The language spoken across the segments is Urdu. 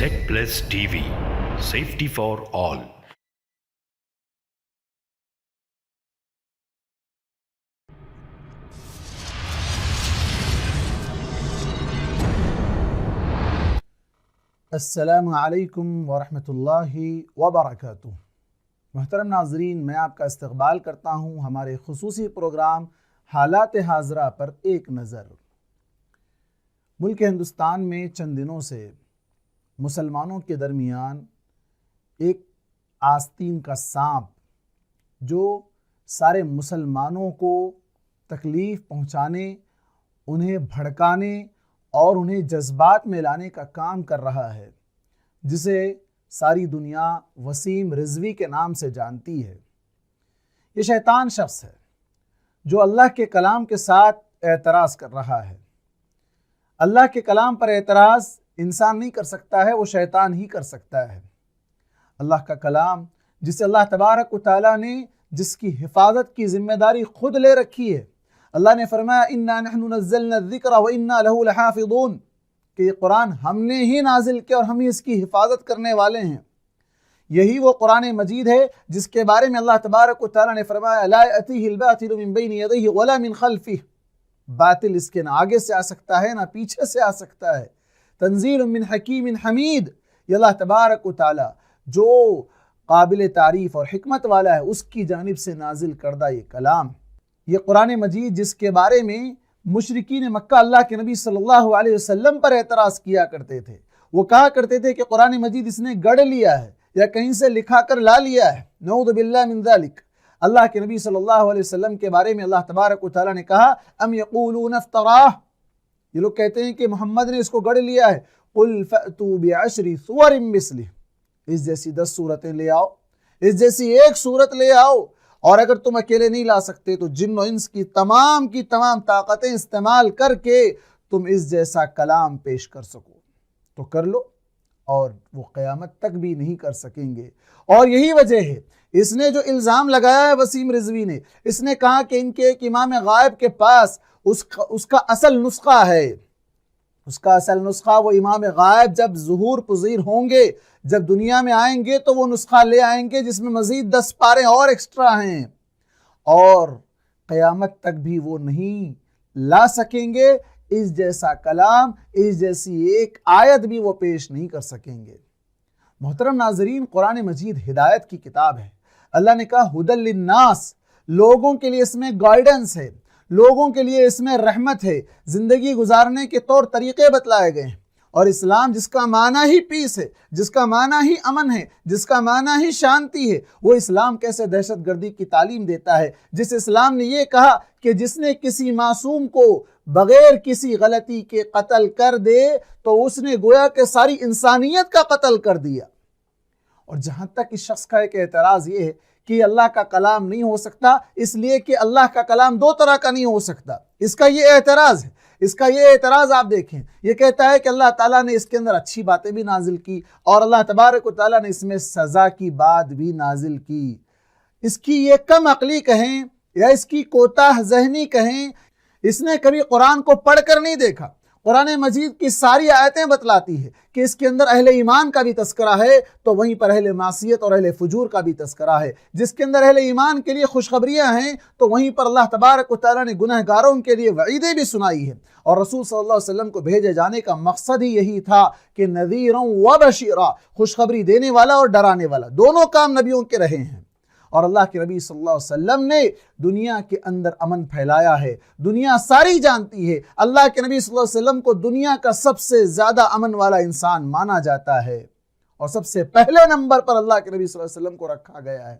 Tech Plus TV, safety for all. السلام علیکم ورحمۃ اللہ وبرکاتہ۔ محترم ناظرین، میں آپ کا استقبال کرتا ہوں ہمارے خصوصی پروگرام حالات حاضرہ پر ایک نظر۔ ملک ہندوستان میں چند دنوں سے مسلمانوں کے درمیان ایک آستین کا سانپ جو سارے مسلمانوں کو تکلیف پہنچانے، انہیں بھڑکانے اور انہیں جذبات میں لانے کا کام کر رہا ہے، جسے ساری دنیا وسیم رضوی کے نام سے جانتی ہے۔ یہ شیطان شخص ہے جو اللہ کے کلام کے ساتھ اعتراض کر رہا ہے۔ اللہ کے کلام پر اعتراض انسان نہیں کر سکتا ہے، وہ شیطان ہی کر سکتا ہے۔ اللہ کا کلام جسے اللہ تبارک و تعالیٰ نے جس کی حفاظت کی ذمہ داری خود لے رکھی ہے، اللہ نے فرمایا اِنَّا نَحْنُ نَزَّلْنَا الذِّكْرَ وَإِنَّا لَهُ لَحَافِظُونَ کہ یہ قرآن ہم نے ہی نازل کیا اور ہم ہی اس کی حفاظت کرنے والے ہیں۔ یہی وہ قرآن مجید ہے جس کے بارے میں اللہ تبارک و تعالیٰ نے فرمایا لَا يَأْتِيهِ الْبَاطِلُ مِن بَيْنِ يَدَيْهِ وَلَا مِن خَلْفِهِ، باطل اس کے نہ آگے سے آ سکتا ہے نہ پیچھے سے آ سکتا ہے۔ تنزیل من حکیم حمید، یہ اللہ تبارک و تعالیٰ جو قابل تعریف اور حکمت والا ہے اس کی جانب سے نازل کردہ یہ کلام، یہ قرآن مجید جس کے بارے میں مشرکین مکہ اللہ کے نبی صلی اللہ علیہ وسلم پر اعتراض کیا کرتے تھے۔ وہ کہا کرتے تھے کہ قرآن مجید اس نے گڑھ لیا ہے یا کہیں سے لکھا کر لا لیا ہے، نعوذ باللہ من ذالک۔ اللہ کے نبی صلی اللہ علیہ وسلم کے بارے میں اللہ تبارک و تعالیٰ نے کہا ام یقولون افتراہ، یہ لوگ کہتے ہیں کہ محمد نے اس کو گڑھ لیا ہے۔ قل فأتوا بعشر سور مثلہ، اس جیسی 10 صورتیں لے آؤ، اس جیسی ایک صورت لے آؤ، اور اگر تم اکیلے نہیں لا سکتے تو جن و انس کی تمام طاقتیں استعمال کر کے تم اس جیسا کلام پیش کر سکو تو کر لو، اور وہ قیامت تک بھی نہیں کر سکیں گے۔ اور یہی وجہ ہے اس نے جو الزام لگایا ہے وسیم رضوی نے، اس نے کہا کہ ان کے ایک امام غائب کے پاس اس کا اصل نسخہ ہے۔ اس کا اصل نسخہ وہ امام غائب جب ظہور پذیر ہوں گے، جب دنیا میں آئیں گے تو وہ نسخہ لے آئیں گے جس میں مزید 10 پارے اور ایکسٹرا ہیں، اور قیامت تک بھی وہ نہیں لا سکیں گے اس جیسا کلام، اس جیسی ایک آیت بھی وہ پیش نہیں کر سکیں گے۔ محترم ناظرین، قرآن مجید ہدایت کی کتاب ہے۔ اللہ نے کہا ھدی للناس، لوگوں کے لیے اس میں گائیڈنس ہے، لوگوں کے لیے اس میں رحمت ہے، زندگی گزارنے کے طور طریقے بتلائے گئے ہیں۔ اور اسلام جس کا معنی ہی پیس ہے، جس کا معنی ہی امن ہے، جس کا معنی ہی شانتی ہے، وہ اسلام کیسے دہشت گردی کی تعلیم دیتا ہے؟ جس اسلام نے یہ کہا کہ جس نے کسی معصوم کو بغیر کسی غلطی کے قتل کر دے تو اس نے گویا کہ ساری انسانیت کا قتل کر دیا۔ اور جہاں تک اس شخص کا ایک اعتراض یہ ہے کہ اللہ کا کلام نہیں ہو سکتا اس لیے کہ اللہ کا کلام 2 طرح کا نہیں ہو سکتا، اس کا یہ اعتراض ہے۔ اس کا یہ اعتراض آپ دیکھیں، یہ کہتا ہے کہ اللہ تعالیٰ نے اس کے اندر اچھی باتیں بھی نازل کی اور اللہ تبارک و تعالیٰ نے اس میں سزا کی بات بھی نازل کی۔ اس کی یہ کم عقلی کہیں یا اس کی کوتاہ ذہنی کہیں، اس نے کبھی قرآن کو پڑھ کر نہیں دیکھا۔ قرآن مجید کی ساری آیتیں بتلاتی ہے کہ اس کے اندر اہل ایمان کا بھی تذکرہ ہے تو وہیں پر اہل معصیت اور اہل فجور کا بھی تذکرہ ہے۔ جس کے اندر اہل ایمان کے لیے خوشخبریاں ہیں تو وہیں پر اللہ تبارک و تعالیٰ نے گنہگاروں کے لیے وعیدیں بھی سنائی ہیں۔ اور رسول صلی اللہ علیہ وسلم کو بھیجے جانے کا مقصد ہی یہی تھا کہ نذیرا و بشیرا، خوشخبری دینے والا اور ڈرانے والا، دونوں کام نبیوں کے رہے ہیں۔ اور اللہ کے نبی صلی اللہ علیہ وسلم نے دنیا کے اندر امن پھیلایا ہے، دنیا ساری جانتی ہے۔ اللہ کے نبی صلی اللہ علیہ وسلم کو دنیا کا سب سے زیادہ امن والا انسان مانا جاتا ہے، اور سب سے پہلے نمبر پر اللہ کے نبی صلی اللہ علیہ وسلم کو رکھا گیا ہے۔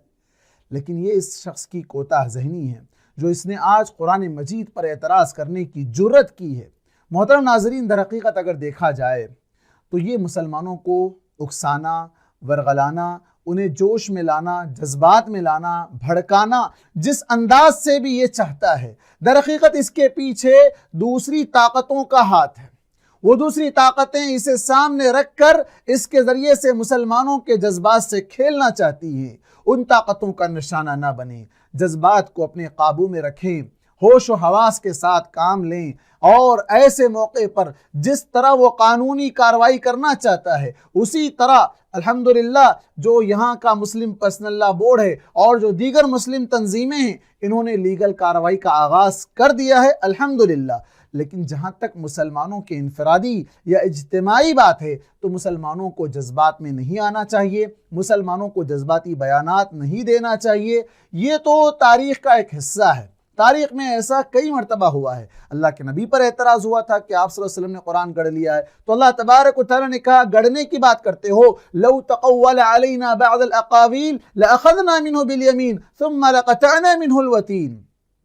لیکن یہ اس شخص کی کوتاہ ذہنی ہے جو اس نے آج قرآن مجید پر اعتراض کرنے کی جرت کی ہے۔ محترم ناظرین، در حقیقت اگر دیکھا جائے تو یہ مسلمانوں کو اکسانا، ورغلانا، انہیں جوش میں لانا، جذبات میں لانا، بھڑکانا جس انداز سے بھی یہ چاہتا ہے، در حقیقت اس کے پیچھے دوسری طاقتوں کا ہاتھ ہے۔ وہ دوسری طاقتیں اسے سامنے رکھ کر اس کے ذریعے سے مسلمانوں کے جذبات سے کھیلنا چاہتی ہیں۔ ان طاقتوں کا نشانہ نہ بنیں، جذبات کو اپنے قابو میں رکھیں، ہوش و حواس کے ساتھ کام لیں اور ایسے موقع پر جس طرح وہ قانونی کارروائی کرنا چاہتا ہے اسی طرح الحمدللہ جو یہاں کا مسلم پرسنل لا بورڈ ہے اور جو دیگر مسلم تنظیمیں ہیں انہوں نے لیگل کارروائی کا آغاز کر دیا ہے الحمدللہ۔ لیکن جہاں تک مسلمانوں کے انفرادی یا اجتماعی بات ہے تو مسلمانوں کو جذبات میں نہیں آنا چاہیے، مسلمانوں کو جذباتی بیانات نہیں دینا چاہیے۔ یہ تو تاریخ کا ایک حصہ ہے، تاریخ میں ایسا کئی مرتبہ ہوا ہے۔ اللہ کے نبی پر اعتراض ہوا تھا کہ آپ صلی اللہ علیہ وسلم نے قرآن گڑھ لیا ہے، تو اللہ تبارک و تعالیٰ نے کہا گڑھنے کی بات کرتے ہو، لو تقول علینا بعض الاقاویل لأخذنا منه بالیمین ثم لقطعنا منه الوتین،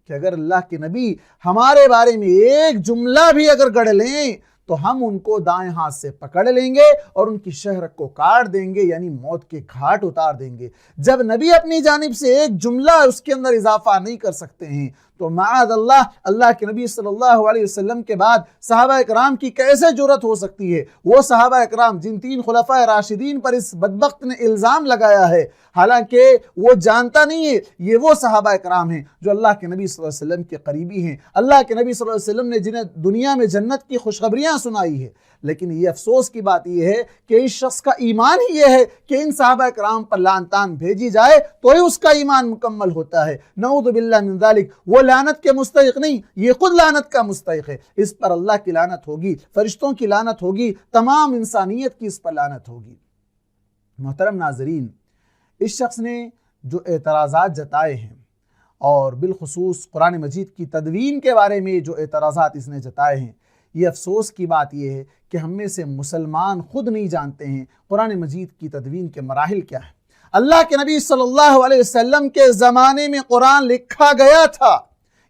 کہ اگر اللہ کے نبی ہمارے بارے میں ایک جملہ بھی اگر گڑھ لیں تو ہم ان کو دائیں ہاتھ سے پکڑ لیں گے اور ان کی شہرت کو کاٹ دیں گے، یعنی موت کے گھاٹ اتار دیں گے۔ جب نبی اپنی جانب سے ایک جملہ اس کے اندر اضافہ نہیں کر سکتے ہیں تو معاذ اللہ، اللہ کے نبی صلی اللہ علیہ وسلم کے بعد صحابہ اکرام کی کیسے جرأت ہو سکتی ہے؟ وہ صحابہ اکرام جن 3 خلفائے راشدین پر اس بدبخت نے الزام لگایا ہے، حالانکہ وہ جانتا نہیں ہے یہ وہ صحابہ اکرام ہیں جو اللہ کے نبی صلی اللہ علیہ وسلم کے قریبی ہیں، اللہ کے نبی صلی اللہ علیہ وسلم نے جنہیں دنیا میں جنت کی خوشخبریاں سنائی ہے۔ لیکن یہ افسوس کی بات یہ ہے کہ اس شخص کا ایمان ہی یہ ہے کہ ان صحابہ کرام پر لعن تان بھیجی جائے تو ہی اس کا ایمان مکمل ہوتا ہے۔ نعوذ باللہ من ذالک، وہ لعنت کے مستحق نہیں، یہ خود لعنت کا مستحق ہے۔ اس پر اللہ کی لعنت ہوگی، فرشتوں کی لعنت ہوگی، تمام انسانیت کی اس پر لعنت ہوگی۔ محترم ناظرین، اس شخص نے جو اعتراضات جتائے ہیں اور بالخصوص قرآن مجید کی تدوین کے بارے میں جو اعتراضات اس نے جتائے ہیں، یہ افسوس کی بات یہ ہے کہ ہم میں سے مسلمان خود نہیں جانتے ہیں قرآن مجید کی تدوین کے مراحل کیا ہیں۔ اللہ کے نبی صلی اللہ علیہ وسلم کے زمانے میں قرآن لکھا گیا تھا،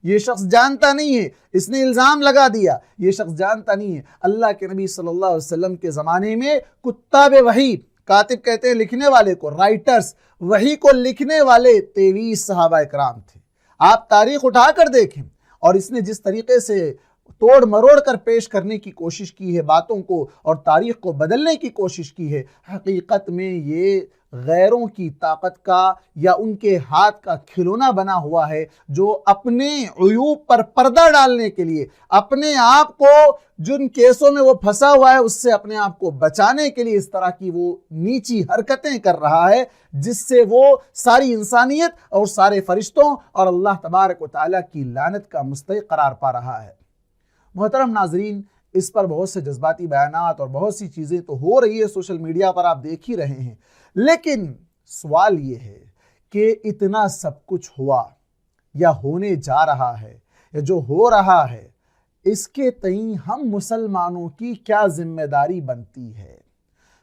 یہ شخص جانتا نہیں ہے، اس نے الزام لگا دیا، یہ شخص جانتا نہیں ہے اللہ کے نبی صلی اللہ علیہ وسلم کے زمانے میں کتاب وحی، کاتب کہتے ہیں لکھنے والے کو، رائٹرز، وحی کو لکھنے والے 23 صحابہ اکرام تھے۔ آپ تاریخ اٹھا کر دیکھیں اور اس نے جس طریقے سے توڑ مروڑ کر پیش کرنے کی کوشش کی ہے باتوں کو اور تاریخ کو بدلنے کی کوشش کی ہے، حقیقت میں یہ غیروں کی طاقت کا یا ان کے ہاتھ کا کھلونا بنا ہوا ہے، جو اپنے عیوب پر پردہ ڈالنے کے لیے، اپنے آپ کو جن کیسوں میں وہ پھنسا ہوا ہے اس سے اپنے آپ کو بچانے کے لیے اس طرح کی وہ نیچی حرکتیں کر رہا ہے، جس سے وہ ساری انسانیت اور سارے فرشتوں اور اللہ تبارک و تعالیٰ کی لعنت کا مستحق قرار پا رہا ہے۔ محترم ناظرین، اس پر بہت سے جذباتی بیانات اور بہت سی چیزیں تو ہو رہی ہے سوشل میڈیا پر، آپ دیکھ ہی رہے ہیں، لیکن سوال یہ ہے کہ اتنا سب کچھ ہوا یا ہونے جا رہا ہے یا جو ہو رہا ہے، اس کے تئیں ہم مسلمانوں کی کیا ذمہ داری بنتی ہے؟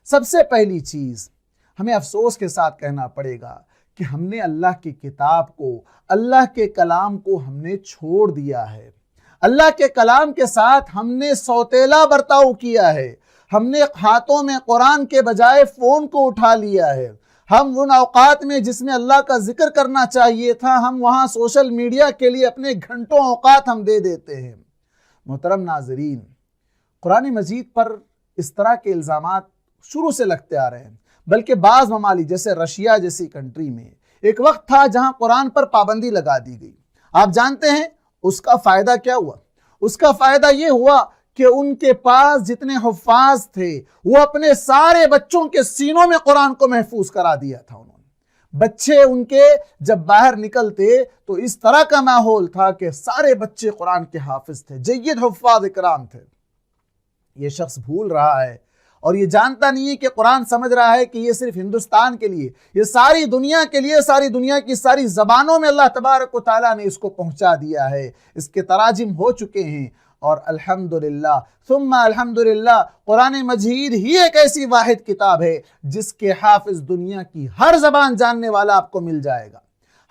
سب سے پہلی چیز ہمیں افسوس کے ساتھ کہنا پڑے گا کہ ہم نے اللہ کی کتاب کو، اللہ کے کلام کو ہم نے چھوڑ دیا ہے۔ اللہ کے کلام کے ساتھ ہم نے سوتیلا برتاؤ کیا ہے، ہم نے ہاتھوں میں قرآن کے بجائے فون کو اٹھا لیا ہے۔ ہم ان اوقات میں جس میں اللہ کا ذکر کرنا چاہیے تھا، ہم وہاں سوشل میڈیا کے لیے اپنے گھنٹوں اوقات ہم دے دیتے ہیں۔ محترم ناظرین، قرآن مجید پر اس طرح کے الزامات شروع سے لگتے آ رہے ہیں، بلکہ بعض ممالک جیسے رشیا جیسی کنٹری میں ایک وقت تھا جہاں قرآن پر پابندی لگا دی گئی۔ آپ جانتے ہیں اس کا فائدہ کیا ہوا؟ اس کا فائدہ یہ ہوا کہ ان کے پاس جتنے حفاظ تھے وہ اپنے سارے بچوں کے سینوں میں قرآن کو محفوظ کرا دیا تھا۔ انہوں نے بچے ان کے جب باہر نکلتے تو اس طرح کا ماحول تھا کہ سارے بچے قرآن کے حافظ تھے، جید حفاظ اکرام تھے۔ یہ شخص بھول رہا ہے اور یہ جانتا نہیں ہے کہ قرآن سمجھ رہا ہے کہ یہ صرف ہندوستان کے لیے، یہ ساری دنیا کے لیے، ساری دنیا کی ساری زبانوں میں اللہ تبارک و تعالیٰ نے اس کو پہنچا دیا ہے، اس کے تراجم ہو چکے ہیں۔ اور الحمدللہ ثم الحمدللہ قرآن مجید ہی ایک ایسی واحد کتاب ہے جس کے حافظ دنیا کی ہر زبان جاننے والا آپ کو مل جائے گا۔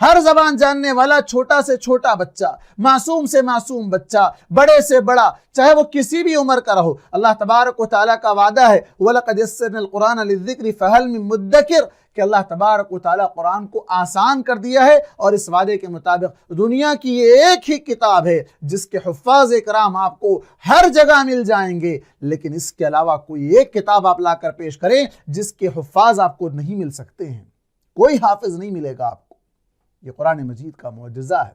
ہر زبان جاننے والا، چھوٹا سے چھوٹا بچہ، معصوم سے معصوم بچہ، بڑے سے بڑا، چاہے وہ کسی بھی عمر کا رہو، اللہ تبارک و تعالیٰ کا وعدہ ہے وَلَقَدْ يَسَّرْنَا الْقُرْآنَ لِلذِّكْرِ فَهَلْ مِن مُدَّكِرٍ کہ اللہ تبارک و تعالیٰ قرآن کو آسان کر دیا ہے، اور اس وعدے کے مطابق دنیا کی یہ ایک ہی کتاب ہے جس کے حفاظ اکرام آپ کو ہر جگہ مل جائیں گے، لیکن اس کے علاوہ کوئی ایک کتاب آپ لا کر پیش کریں جس کے حفاظ آپ کو نہیں مل سکتے ہیں، کوئی حافظ نہیں ملے گا آپ کو۔ یہ قرآن مجید کا معجزہ ہے۔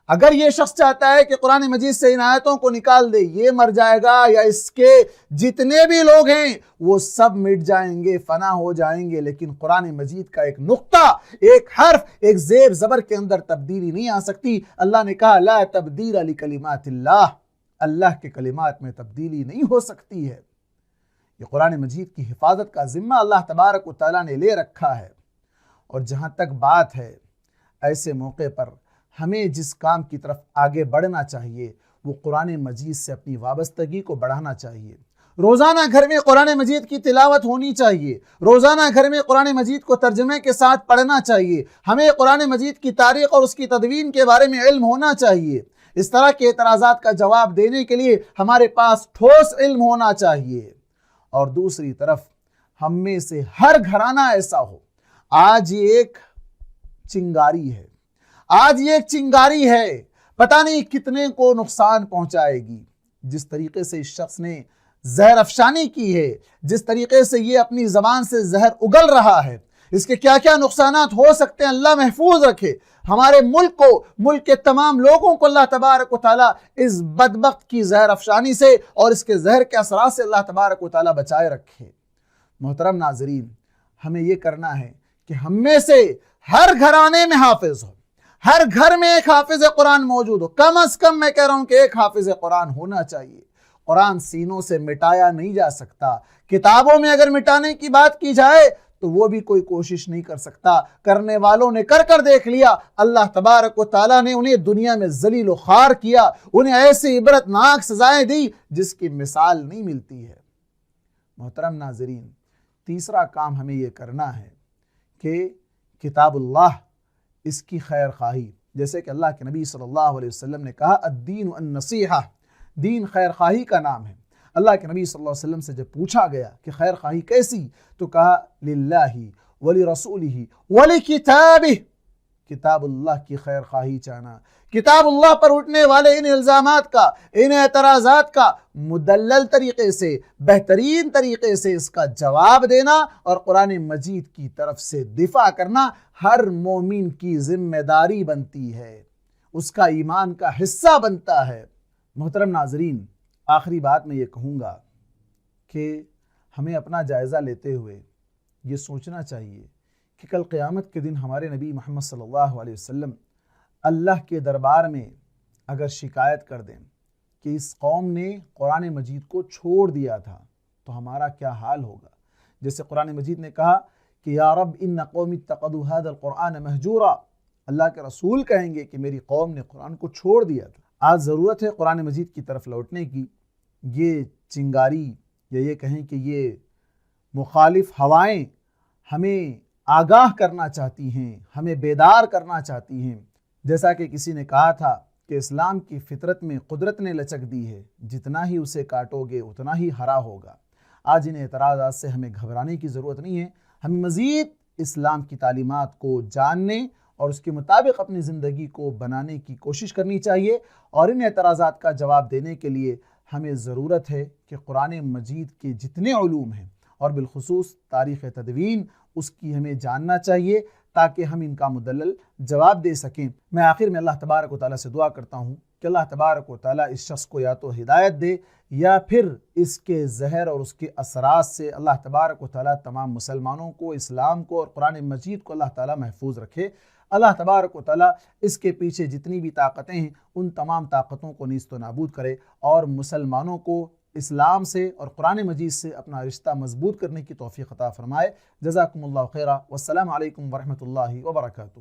اگر یہ شخص چاہتا ہے کہ قرآن مجید سے ان آیتوں کو نکال دے، یہ مر جائے گا یا اس کے جتنے بھی لوگ ہیں وہ سب مٹ جائیں گے، فنا ہو جائیں گے، لیکن قرآن مجید کا ایک نقطہ، ایک حرف، ایک زیر زبر کے اندر تبدیلی نہیں آ سکتی۔ اللہ نے کہا لا تبدیل لکلمات اللہ، اللہ کے کلمات میں تبدیلی نہیں ہو سکتی ہے۔ یہ قرآن مجید کی حفاظت کا ذمہ اللہ تبارک و تعالیٰ نے لے رکھا ہے۔ اور جہاں تک بات ہے ایسے موقع پر ہمیں جس کام کی طرف آگے بڑھنا چاہیے وہ قرآن مجید سے اپنی وابستگی کو بڑھانا چاہیے۔ روزانہ گھر میں قرآن مجید کی تلاوت ہونی چاہیے، روزانہ گھر میں قرآن مجید کو ترجمے کے ساتھ پڑھنا چاہیے، ہمیں قرآن مجید کی تاریخ اور اس کی تدوین کے بارے میں علم ہونا چاہیے۔ اس طرح کے اعتراضات کا جواب دینے کے لیے ہمارے پاس ٹھوس علم ہونا چاہیے۔ اور دوسری طرف ہم میں سے ہر گھرانہ ایسا ہو، آج یہ ایک چنگاری ہے، آج یہ ایک چنگاری ہے، پتہ نہیں کتنے کو نقصان پہنچائے گی۔ جس طریقے سے اس شخص نے زہر افشانی کی ہے، جس طریقے سے یہ اپنی زبان سے زہر اگل رہا ہے، اس کے کیا کیا نقصانات ہو سکتے ہیں، اللہ محفوظ رکھے۔ ہمارے ملک کو، ملک کے تمام لوگوں کو اللہ تبارک و تعالیٰ اس بدبخت کی زہر افشانی سے اور اس کے زہر کے اثرات سے اللہ تبارک و تعالیٰ بچائے رکھے۔ محترم ناظرین، ہمیں یہ کرنا ہے کہ ہم میں سے ہر گھرانے میں حافظ ہو، ہر گھر میں ایک حافظ قرآن موجود ہو، کم از کم میں کہہ رہا ہوں کہ ایک حافظ قرآن ہونا چاہیے۔ قرآن سینوں سے مٹایا نہیں جا سکتا، کتابوں میں اگر مٹانے کی بات کی جائے تو وہ بھی کوئی کوشش نہیں کر سکتا، کرنے والوں نے کر کر دیکھ لیا، اللہ تبارک و تعالیٰ نے انہیں دنیا میں ذلیل و خوار کیا، انہیں ایسی عبرتناک سزائیں دی جس کی مثال نہیں ملتی ہے۔ محترم ناظرین، تیسرا کام ہمیں یہ کرنا ہے کہ کتاب اللہ، اس کی خیر خواہی، جیسے کہ اللہ کے نبی صلی اللہ علیہ وسلم نے کہا الدین النصیحہ، دین خیر خواہی کا نام ہے۔ اللہ کے نبی صلی اللہ علیہ وسلم سے جب پوچھا گیا کہ خیر خواہی کیسی، تو کہا للہ ولرسولہ ولکتابہ، کتاب اللہ کی خیر خواہی چاہنا، کتاب اللہ پر اٹھنے والے ان الزامات کا، ان اعتراضات کا مدلل طریقے سے، بہترین طریقے سے اس کا جواب دینا اور قرآن مجید کی طرف سے دفاع کرنا ہر مومن کی ذمہ داری بنتی ہے، اس کا ایمان کا حصہ بنتا ہے۔ محترم ناظرین، آخری بات میں یہ کہوں گا کہ ہمیں اپنا جائزہ لیتے ہوئے یہ سوچنا چاہیے کہ کل قیامت کے دن ہمارے نبی محمد صلی اللہ علیہ وسلم اللہ کے دربار میں اگر شکایت کر دیں کہ اس قوم نے قرآن مجید کو چھوڑ دیا تھا تو ہمارا کیا حال ہوگا۔ جیسے قرآن مجید نے کہا کہ یا رب ان قوم اتخذوا هذا القرآن مہجورا، اللہ کے رسول کہیں گے کہ میری قوم نے قرآن کو چھوڑ دیا تھا۔ آج ضرورت ہے قرآن مجید کی طرف لوٹنے کی۔ یہ چنگاری یا یہ کہیں کہ یہ مخالف ہوائیں ہمیں آگاہ کرنا چاہتی ہیں، ہمیں بیدار کرنا چاہتی ہیں۔ جیسا کہ کسی نے کہا تھا کہ اسلام کی فطرت میں قدرت نے لچک دی ہے، جتنا ہی اسے کاٹو گے اتنا ہی ہرا ہوگا۔ آج ان اعتراضات سے ہمیں گھبرانے کی ضرورت نہیں ہے، ہمیں مزید اسلام کی تعلیمات کو جاننے اور اس کے مطابق اپنی زندگی کو بنانے کی کوشش کرنی چاہیے، اور ان اعتراضات کا جواب دینے کے لیے ہمیں ضرورت ہے کہ قرآن مجید کے جتنے علوم ہیں اور بالخصوص تاریخ تدوین، اس کی ہمیں جاننا چاہیے تاکہ ہم ان کا مدلل جواب دے سکیں۔ میں آخر میں اللہ تبارک و تعالیٰ سے دعا کرتا ہوں کہ اللہ تبارک و تعالیٰ اس شخص کو یا تو ہدایت دے یا پھر اس کے زہر اور اس کے اثرات سے اللہ تبارک و تعالیٰ تمام مسلمانوں کو، اسلام کو اور قرآن مجید کو اللہ تعالیٰ محفوظ رکھے۔ اللہ تبارک و تعالیٰ اس کے پیچھے جتنی بھی طاقتیں ہیں ان تمام طاقتوں کو نیست و نابود کرے اور مسلمانوں کو اسلام سے اور قرآن مجید سے اپنا رشتہ مضبوط کرنے کی توفیق عطا فرمائے۔ جزاکم اللہ خیرہ، والسلام علیکم ورحمۃ اللہ وبرکاتہ۔